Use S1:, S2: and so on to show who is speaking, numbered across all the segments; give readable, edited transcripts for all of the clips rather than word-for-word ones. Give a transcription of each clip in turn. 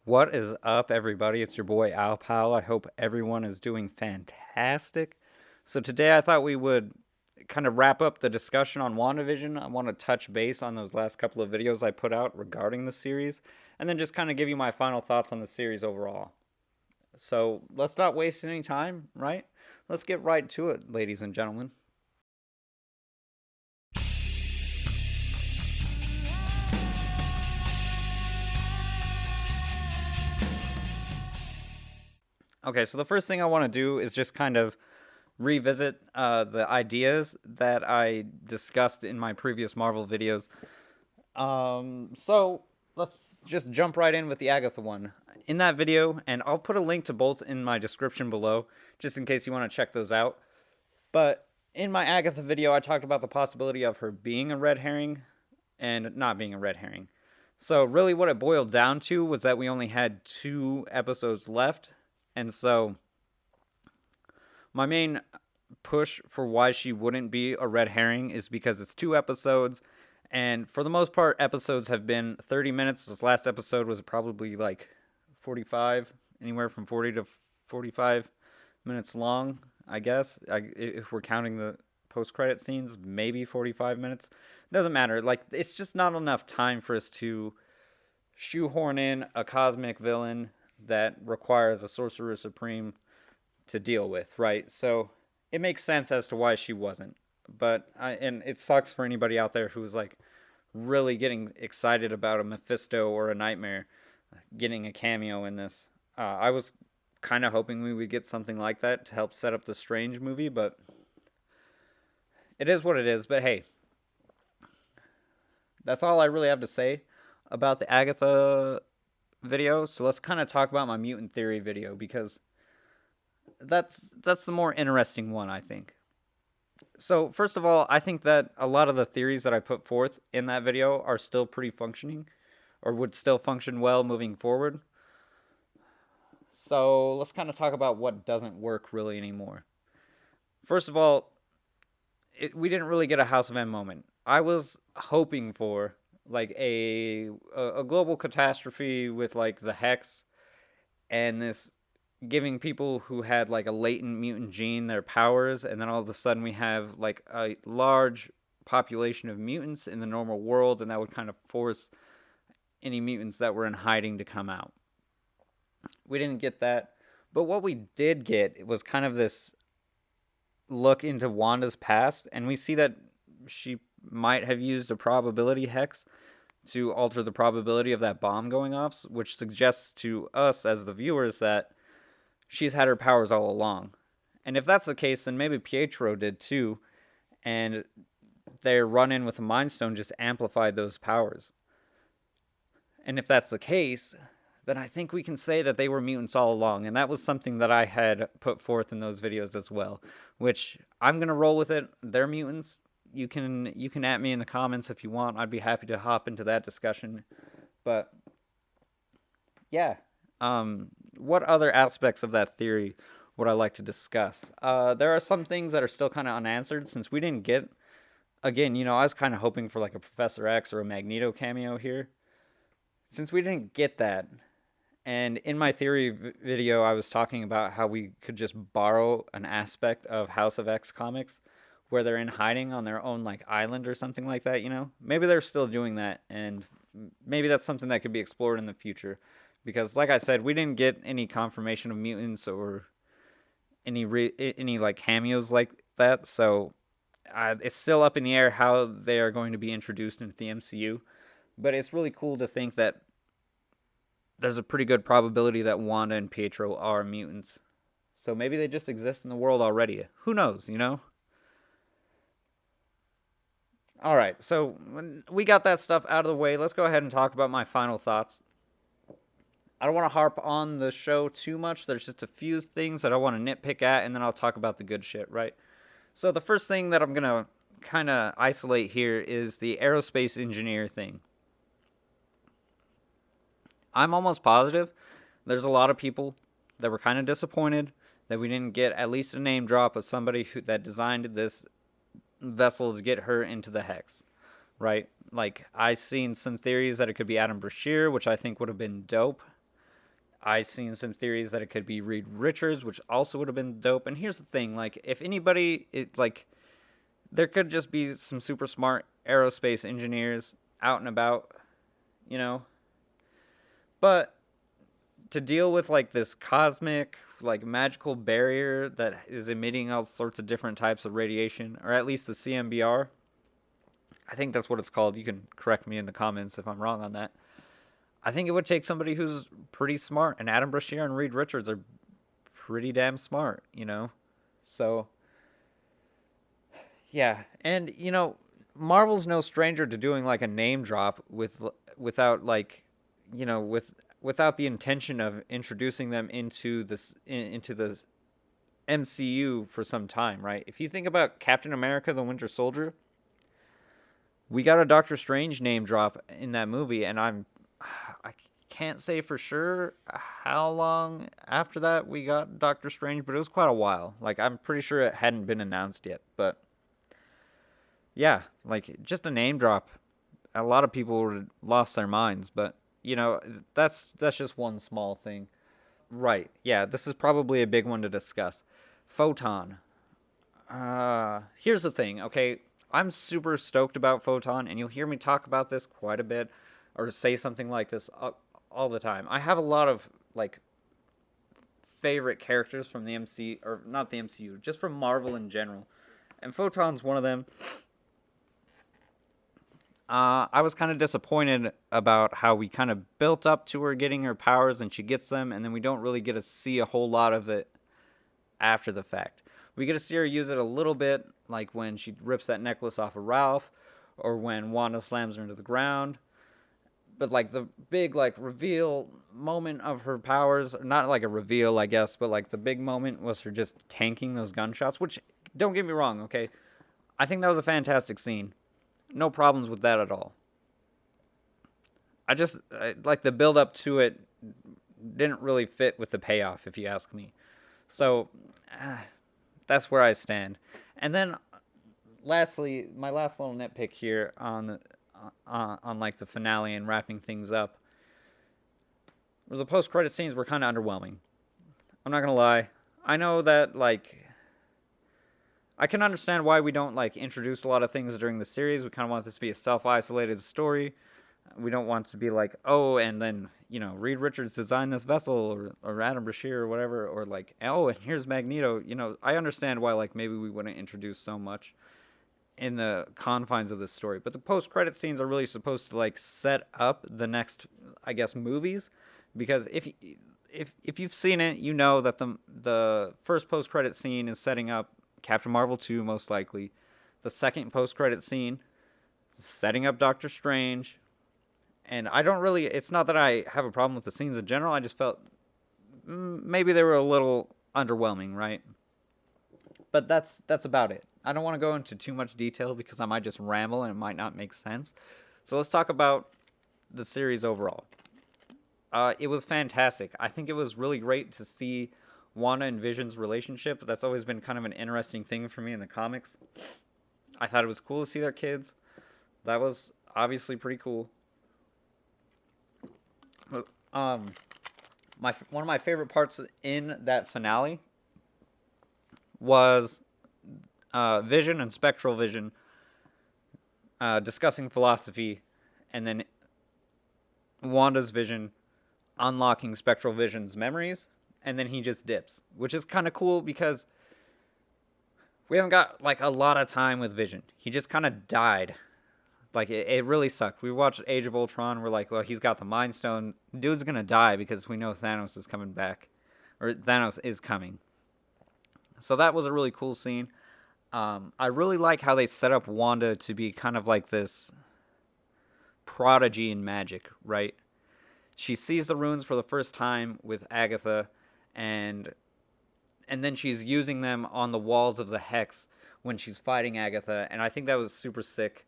S1: What is up, everybody? It's your boy Al Pal. I hope everyone is doing fantastic. So, today I thought we would kind of wrap up the discussion on WandaVision. I want to touch base on those last couple of videos I put out regarding the series, and then just kind of give you my final thoughts on the series overall. So, let's not waste any time, right? Let's get right to it, ladies and gentlemen. Okay, so the first thing I want to do is just kind of revisit the ideas that I discussed in my previous Marvel videos. So let's just jump right in with the Agatha one. In that video, and I'll put a link to both in my description below, just in case you want to check those out. But in my Agatha video, I talked about the possibility of her being a red herring and not being a red herring. So really what it boiled down to was that we only had 2 episodes left. And so my main push for why she wouldn't be a red herring is because it's 2 episodes, and for the most part, episodes have been 30 minutes. This last episode was probably like 45, anywhere from 40 to 45 minutes long, I guess. If we're counting the post-credit scenes, maybe 45 minutes. Doesn't matter. Like, it's just not enough time for us to shoehorn in a cosmic villain that requires a Sorcerer Supreme to deal with, right? So it makes sense as to why she wasn't. And it sucks for anybody out there who's like really getting excited about a Mephisto or a Nightmare getting a cameo in this. I was kind of hoping we would get something like that to help set up the Strange movie, but it is what it is. But hey, that's all I really have to say about the Agatha video. So let's kind of talk about my mutant theory video because that's the more interesting one, I think. So, first of all, I think that a lot of the theories that I put forth in that video are still pretty functioning or would still function well moving forward. So, let's kind of talk about what doesn't work really anymore. First of all, we didn't really get a House of M moment. I was hoping for like a global catastrophe with like the Hex and this giving people who had like a latent mutant gene their powers, and then all of a sudden we have like a large population of mutants in the normal world, and that would kind of force any mutants that were in hiding to come out. We didn't get that, but what we did get was kind of this look into Wanda's past, and we see that she might have used a probability hex to alter the probability of that bomb going off, which suggests to us as the viewers that she's had her powers all along. And if that's the case, then maybe Pietro did too, and their run in with the Mind Stone just amplified those powers. And if that's the case, then I think we can say that they were mutants all along, and that was something that I had put forth in those videos as well, which I'm going to roll with it. They're mutants. You can at me in the comments if you want. I'd be happy to hop into that discussion. But yeah, what other aspects of that theory would I like to discuss? There are some things that are still kind of unanswered since we didn't get. Again, I was kind of hoping for like a Professor X or a Magneto cameo here. Since we didn't get that, and in my theory video, I was talking about how we could just borrow an aspect of House of X comics where they're in hiding on their own like island or something like that. Maybe they're still doing that, and maybe that's something that could be explored in the future. Because, like I said, we didn't get any confirmation of mutants or any like cameos like that. So it's still up in the air how they are going to be introduced into the MCU. But it's really cool to think that there's a pretty good probability that Wanda and Pietro are mutants. So maybe they just exist in the world already. Who knows? All right, so when we got that stuff out of the way, let's go ahead and talk about my final thoughts. I don't want to harp on the show too much. There's just a few things that I want to nitpick at, and then I'll talk about the good shit, right? So the first thing that I'm going to kind of isolate here is the aerospace engineer thing. I'm almost positive there's a lot of people that were kind of disappointed that we didn't get at least a name drop of somebody that designed this vessel to get her into the Hex, right? Like, I've seen some theories that it could be Adam Brashear, which I think would have been dope. I seen some theories that it could be Reed Richards, which also would have been dope. And here's the thing, like if anybody there could just be some super smart aerospace engineers out and about, you know. But to deal with like this cosmic like magical barrier that is emitting all sorts of different types of radiation, or at least the CMBR, I think that's what it's called. You can correct me in the comments if I'm wrong on that. I think it would take somebody who's pretty smart, and Adam Brashear and Reed Richards are pretty damn smart, you know. So yeah, and Marvel's no stranger to doing like a name drop without like, without the intention of introducing them into the MCU for some time, right? If you think about Captain America: The Winter Soldier, we got a Doctor Strange name drop in that movie, and I can't say for sure how long after that we got Doctor Strange, but it was quite a while. Like I'm pretty sure it hadn't been announced yet, but yeah, like just a name drop. A lot of people would have lost their minds, but that's just one small thing. Right. Yeah, this is probably a big one to discuss. Photon. Here's the thing, okay? I'm super stoked about Photon, and you'll hear me talk about this quite a bit, or say something like this all the time. I have a lot of like favorite characters from the MC, or not the MCU, just from Marvel in general, and Photon's one of them. I was kind of disappointed about how we kind of built up to her getting her powers and she gets them, and then we don't really get to see a whole lot of it after the fact. We get to see her use it a little bit, like when she rips that necklace off of Ralph, or when Wanda slams her into the ground. But like the big like reveal moment of her powers, not like a reveal, I guess, but like the big moment was her just tanking those gunshots, which, don't get me wrong, okay? I think that was a fantastic scene. No problems with that at all. Like the build up to it didn't really fit with the payoff, if you ask me. So that's where I stand. And then, lastly, my last little nitpick here on like the finale and wrapping things up was the post credit scenes were kind of underwhelming. I'm not gonna lie. I know that like I can understand why we don't like introduce a lot of things during the series. We kind of want this to be a self-isolated story. We don't want to be like, oh, and then Reed Richards designed this vessel, or Adam Brashear or whatever, or like, oh, and here's Magneto. I understand why like maybe we wouldn't introduce so much in the confines of this story. But the post-credit scenes are really supposed to like set up the next, I guess, movies, because if you've seen it, you know that the first post-credit scene is setting up Captain Marvel 2, most likely. The second post-credit scene, setting up Doctor Strange. And it's not that I have a problem with the scenes in general, I just felt maybe they were a little underwhelming, right? But that's about it. I don't want to go into too much detail because I might just ramble and it might not make sense. So let's talk about the series overall. It was fantastic. I think it was really great to see Wanda and Vision's relationship. That's always been kind of an interesting thing for me in the comics. I thought it was cool to see their kids. That was obviously pretty cool. One of my favorite parts in that finale was Vision and Spectral Vision discussing philosophy, and then Wanda's Vision unlocking Spectral Vision's memories, and then he just dips, which is kind of cool because we haven't got like a lot of time with Vision. He just kind of died. Like it really sucked. We watched Age of Ultron. We're like, well, he's got the Mind Stone. Dude's gonna die because we know Thanos is coming back, or Thanos is coming. So that was a really cool scene. I really like how they set up Wanda to be kind of like this prodigy in magic, right? She sees the runes for the first time with Agatha, and then she's using them on the walls of the Hex when she's fighting Agatha, and I think that was super sick.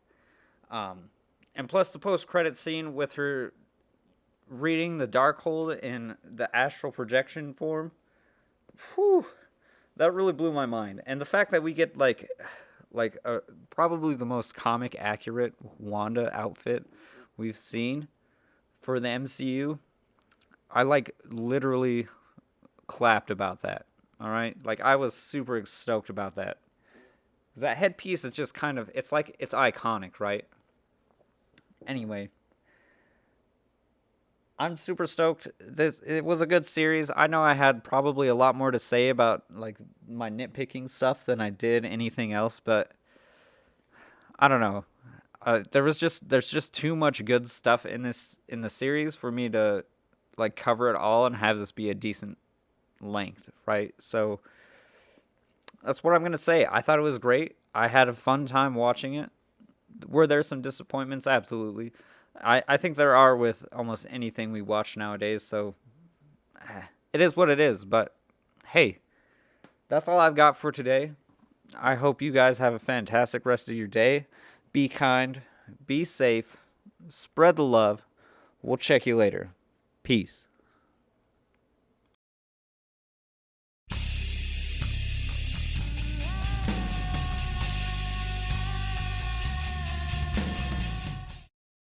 S1: And plus the post-credit scene with her reading the Darkhold in the astral projection form, whew, that really blew my mind. And the fact that we get like probably the most comic accurate Wanda outfit we've seen for the MCU. I like literally clapped about that. All right, like I was super stoked about that. That headpiece is just kind of, it's like, it's iconic, right? Anyway, I'm super stoked. It was a good series. I know I had probably a lot more to say about like my nitpicking stuff than I did anything else, but I don't know. There's just too much good stuff in the series for me to like cover it all and have this be a decent length, right? So that's what I'm gonna say. I thought it was great. I had a fun time watching it. Were there some disappointments? Absolutely. I think there are with almost anything we watch nowadays, so it is what it is. But hey, that's all I've got for today. I hope you guys have a fantastic rest of your day. Be kind, be safe, spread the love. We'll check you later. Peace.